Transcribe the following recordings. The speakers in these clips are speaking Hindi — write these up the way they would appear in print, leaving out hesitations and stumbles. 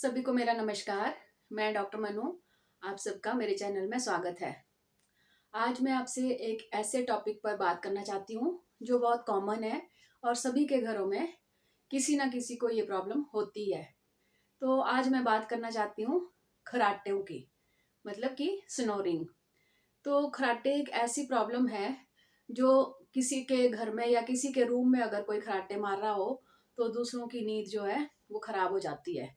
सभी को मेरा नमस्कार। मैं डॉक्टर मनु। आप सबका मेरे चैनल में स्वागत है। आज मैं आपसे एक ऐसे टॉपिक पर बात करना चाहती हूँ जो बहुत कॉमन है और सभी के घरों में किसी ना किसी को ये प्रॉब्लम होती है। तो आज मैं बात करना चाहती हूँ खर्राटों की, मतलब कि स्नोरिंग। तो खर्राटे एक ऐसी प्रॉब्लम है जो किसी के घर में या किसी के रूम में अगर कोई खर्राटे मार रहा हो तो दूसरों की नींद जो है वो खराब हो जाती है।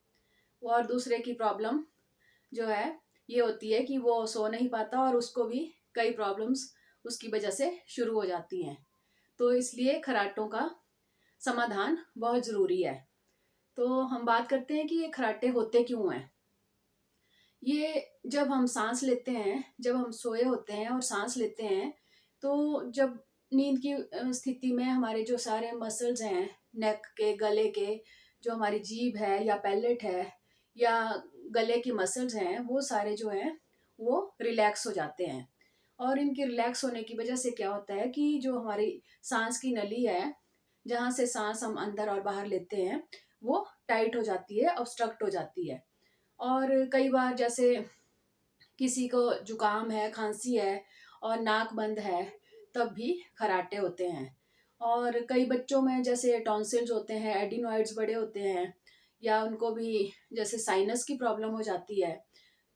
और दूसरे की प्रॉब्लम जो है ये होती है कि वो सो नहीं पाता और उसको भी कई प्रॉब्लम्स उसकी वजह से शुरू हो जाती हैं। तो इसलिए खर्राटों का समाधान बहुत ज़रूरी है। तो हम बात करते हैं कि ये खर्राटे होते क्यों हैं। ये जब हम सांस लेते हैं, जब हम सोए होते हैं और सांस लेते हैं, तो जब नींद की स्थिति में हमारे जो सारे मसल्स हैं, नेक के, गले के, जो हमारी जीभ है या पैलेट है या गले की मसल्स हैं, वो सारे जो हैं वो रिलैक्स हो जाते हैं। और इनके रिलैक्स होने की वजह से क्या होता है कि जो हमारी सांस की नली है, जहाँ से सांस हम अंदर और बाहर लेते हैं, वो टाइट हो जाती है, ऑब्स्ट्रक्ट हो जाती है। और कई बार जैसे किसी को जुकाम है, खांसी है और नाक बंद है, तब भी खर्राटे होते हैं। और कई बच्चों में जैसे टॉन्सिल्स होते हैं, एडिनॉइड्स बड़े होते हैं, या उनको भी जैसे साइनस की प्रॉब्लम हो जाती है,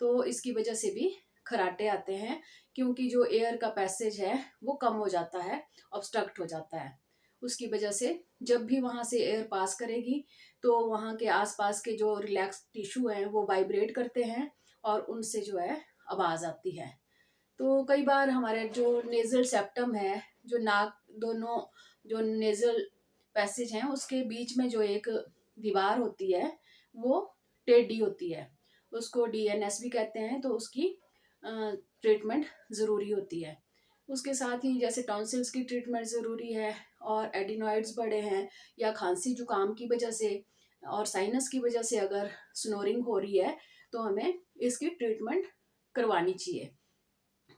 तो इसकी वजह से भी खर्राटे आते हैं, क्योंकि जो एयर का पैसेज है वो कम हो जाता है, ऑब्स्ट्रक्ट हो जाता है। उसकी वजह से जब भी वहाँ से एयर पास करेगी तो वहाँ के आसपास के जो रिलैक्स टिश्यू हैं वो वाइब्रेट करते हैं और उनसे जो है आवाज़ आती है। तो कई बार हमारे जो नेज़ल सेप्टम है, जो नाक दोनों जो नेज़ल पैसेज हैं उसके बीच में जो एक दीवार होती है वो टेढ़ी होती है, उसको डीएनएस भी कहते हैं। तो उसकी ट्रीटमेंट ज़रूरी होती है। उसके साथ ही जैसे टॉन्सिल्स की ट्रीटमेंट ज़रूरी है, और एडिनॉइड्स बड़े हैं या खांसी जुकाम की वजह से और साइनस की वजह से अगर स्नोरिंग हो रही है तो हमें इसकी ट्रीटमेंट करवानी चाहिए।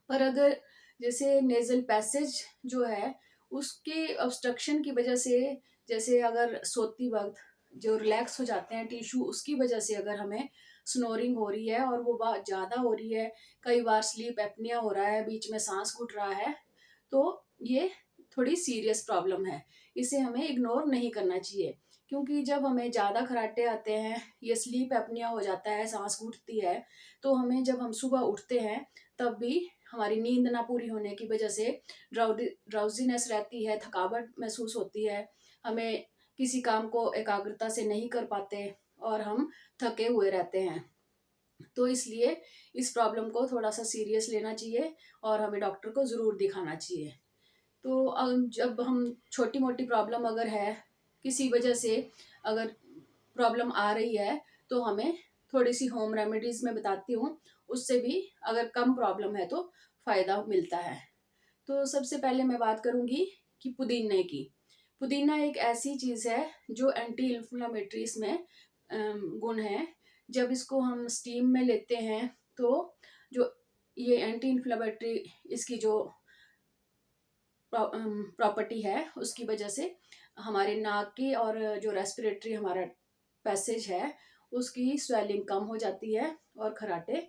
पर अगर जैसे नेज़ल पैसेज जो है उसके ऑब्स्ट्रक्शन की वजह से, जैसे अगर सोती वक्त जो रिलैक्स हो जाते हैं टिश्यू, उसकी वजह से अगर हमें स्नोरिंग हो रही है और वो बहुत ज़्यादा हो रही है, कई बार स्लीप एपनिया हो रहा है, बीच में सांस घुट रहा है, तो ये थोड़ी सीरियस प्रॉब्लम है। इसे हमें इग्नोर नहीं करना चाहिए, क्योंकि जब हमें ज़्यादा खर्राटे आते हैं, ये स्लीप एपनिया हो जाता है, सांस घुटती है, तो हमें जब हम सुबह उठते हैं तब भी हमारी नींद ना पूरी होने की वजह से ड्राउजीनेस रहती है, थकावट महसूस होती है, हमें किसी काम को एकाग्रता से नहीं कर पाते और हम थके हुए रहते हैं। तो इसलिए इस प्रॉब्लम को थोड़ा सा सीरियस लेना चाहिए और हमें डॉक्टर को ज़रूर दिखाना चाहिए। तो जब हम छोटी मोटी प्रॉब्लम अगर है, किसी वजह से अगर प्रॉब्लम आ रही है, तो हमें थोड़ी सी होम रेमेडीज़ मैं बताती हूँ, उससे भी अगर कम प्रॉब्लम है तो फ़ायदा मिलता है। तो सबसे पहले मैं बात करूँगी कि पुदीने की। पुदीना एक ऐसी चीज़ है जो एंटी इन्फ्लेमेटरी इसमें गुण है। जब इसको हम स्टीम में लेते हैं तो जो ये एंटी इन्फ्लेमेटरी इसकी जो प्रॉपर्टी है उसकी वजह से हमारे नाक की और जो रेस्पिरेटरी हमारा पैसेज है उसकी स्वेलिंग कम हो जाती है और खर्राटे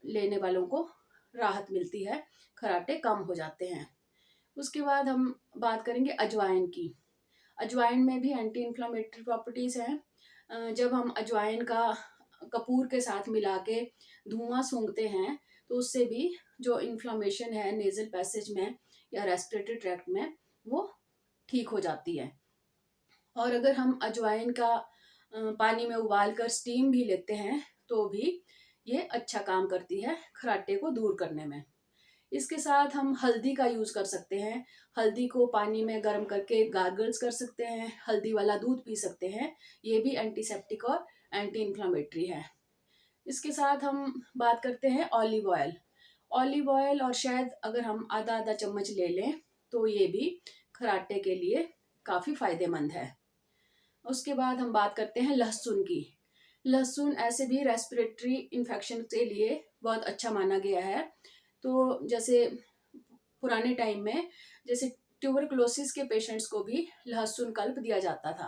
लेने वालों को राहत मिलती है, खर्राटे कम हो जाते हैं। उसके बाद हम बात करेंगे अजवाइन की। अजवाइन में भी एंटी इन्फ्लेमेटरी प्रॉपर्टीज़ हैं। जब हम अजवाइन का कपूर के साथ मिला के धुआं सूंघते हैं तो उससे भी जो इन्फ्लामेशन है नेज़ल पैसेज में या रेस्पिरेटरी ट्रैक्ट में वो ठीक हो जाती है। और अगर हम अजवाइन का पानी में उबाल कर स्टीम भी लेते हैं तो भी ये अच्छा काम करती है खर्राटे को दूर करने में। इसके साथ हम हल्दी का यूज़ कर सकते हैं। हल्दी को पानी में गर्म करके गार्गल्स कर सकते हैं, हल्दी वाला दूध पी सकते हैं। ये भी एंटीसेप्टिक और एंटी इन्फ्लेमेटरी है। इसके साथ हम बात करते हैं ऑलिव ऑयल। ऑलिव ऑयल और शहद अगर हम आधा आधा चम्मच ले लें तो ये भी खर्राटे के लिए काफ़ी फायदेमंद है। उसके बाद हम बात करते हैं लहसुन की। लहसुन ऐसे भी रेस्पिरेटरी इन्फेक्शन के लिए बहुत अच्छा माना गया है। तो जैसे पुराने टाइम में जैसे ट्यूबरकुलोसिस के पेशेंट्स को भी लहसुन कल्प दिया जाता था,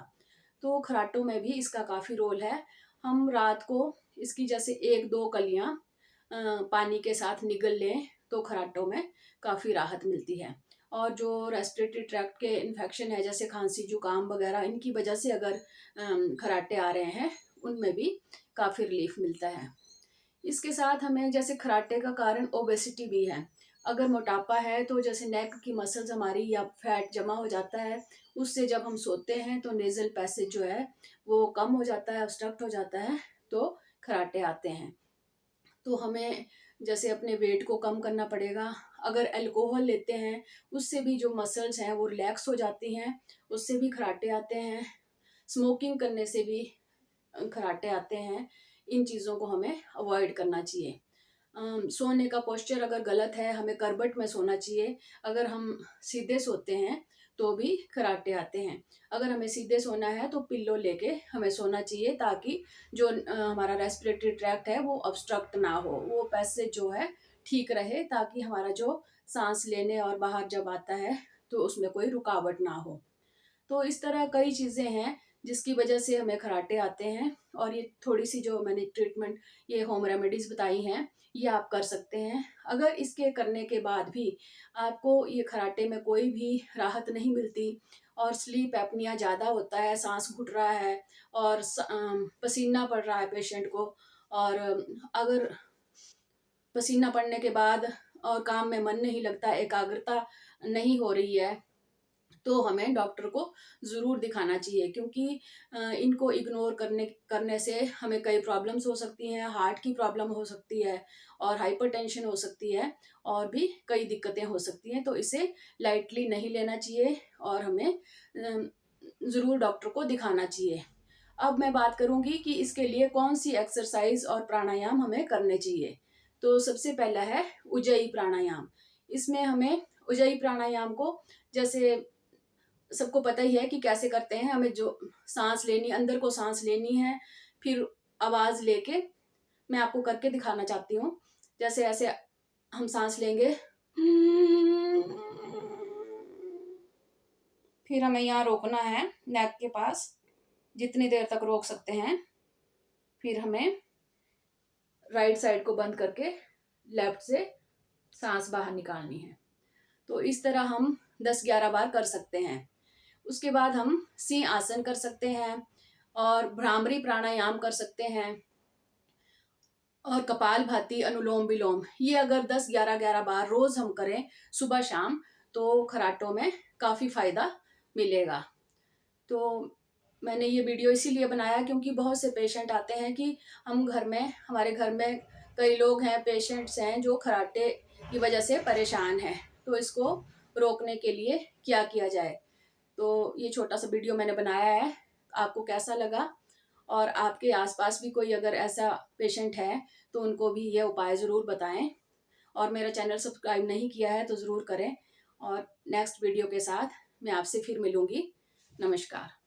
तो खर्राटों में भी इसका काफ़ी रोल है। हम रात को इसकी जैसे 1-2 कलियां पानी के साथ निगल लें तो खराटों में काफ़ी राहत मिलती है। और जो रेस्पिरेटरी ट्रैक्ट के इन्फेक्शन है जैसे खांसी जुकाम वगैरह, इनकी वजह से अगर खराटे आ रहे हैं उनमें भी काफ़ी रिलीफ मिलता है। इसके साथ हमें जैसे खराटे का कारण ओबेसिटी भी है। अगर मोटापा है तो जैसे नेक की मसल्स हमारी या फैट जमा हो जाता है, उससे जब हम सोते हैं तो नेजल पैसेज जो है वो कम हो जाता है, ऑब्स्ट्रक्ट हो जाता है, तो खराटे आते हैं। तो हमें जैसे अपने वेट को कम करना पड़ेगा। अगर अल्कोहल लेते हैं उससे भी जो मसल्स हैं वो रिलैक्स हो जाती हैं, उससे भी खराटे आते हैं। स्मोकिंग करने से भी खराटे आते हैं। इन चीज़ों को हमें अवॉइड करना चाहिए। सोने का पोस्चर अगर गलत है, हमें करबट में सोना चाहिए। अगर हम सीधे सोते हैं तो भी खराटे आते हैं। अगर हमें सीधे सोना है तो पिल्लो लेके हमें सोना चाहिए, ताकि जो हमारा रेस्पिरेटरी ट्रैक्ट है वो ऑब्स्ट्रक्ट ना हो, वो पैसेज जो है ठीक रहे, ताकि हमारा जो सांस लेने और बाहर जब आता है तो उसमें कोई रुकावट ना हो। तो इस तरह कई चीज़ें हैं जिसकी वजह से हमें खराटे आते हैं। और ये थोड़ी सी जो मैंने ट्रीटमेंट, ये होम रेमेडीज़ बताई हैं, ये आप कर सकते हैं। अगर इसके करने के बाद भी आपको ये खराटे में कोई भी राहत नहीं मिलती और स्लीप एपनिया ज़्यादा होता है, सांस घुट रहा है और पसीना पड़ रहा है पेशेंट को, और अगर पसीना पड़ने के बाद और काम में मन नहीं लगता, एकाग्रता नहीं हो रही है, तो हमें डॉक्टर को ज़रूर दिखाना चाहिए। क्योंकि इनको इग्नोर करने से हमें कई प्रॉब्लम्स हो सकती हैं। हार्ट की प्रॉब्लम हो सकती है और हाइपरटेंशन हो सकती है और भी कई दिक्कतें हो सकती हैं। तो इसे लाइटली नहीं लेना चाहिए और हमें ज़रूर डॉक्टर को दिखाना चाहिए। अब मैं बात करूंगी कि इसके लिए कौन सी एक्सरसाइज और प्राणायाम हमें करने चाहिए। तो सबसे पहला है उज्जयी प्राणायाम। इसमें हमें उज्जयी प्राणायाम को, जैसे सबको पता ही है कि कैसे करते हैं। हमें जो सांस लेनी, अंदर को सांस लेनी है, फिर आवाज लेके मैं आपको करके दिखाना चाहती हूँ। जैसे ऐसे हम सांस लेंगे, फिर हमें यहाँ रोकना है नेक के पास, जितनी देर तक रोक सकते हैं। फिर हमें राइट साइड को बंद करके लेफ्ट से सांस बाहर निकालनी है। तो इस तरह हम 10-11 बार कर सकते हैं। उसके बाद हम सिंह आसन कर सकते हैं और भ्रामरी प्राणायाम कर सकते हैं और कपाल भाती, अनुलोम विलोम। ये अगर 10-11 बार रोज हम करें सुबह शाम, तो खराटों में काफ़ी फायदा मिलेगा। तो मैंने ये वीडियो इसीलिए बनाया क्योंकि बहुत से पेशेंट आते हैं कि हमारे घर में कई लोग हैं, पेशेंट्स हैं जो खराटे की वजह से परेशान हैं। तो इसको रोकने के लिए क्या किया जाए। तो ये छोटा सा वीडियो मैंने बनाया है। आपको कैसा लगा, और आपके आसपास भी कोई अगर ऐसा पेशेंट है तो उनको भी ये उपाय ज़रूर बताएं। और मेरा चैनल सब्सक्राइब नहीं किया है तो ज़रूर करें। और नेक्स्ट वीडियो के साथ मैं आपसे फिर मिलूँगी। नमस्कार।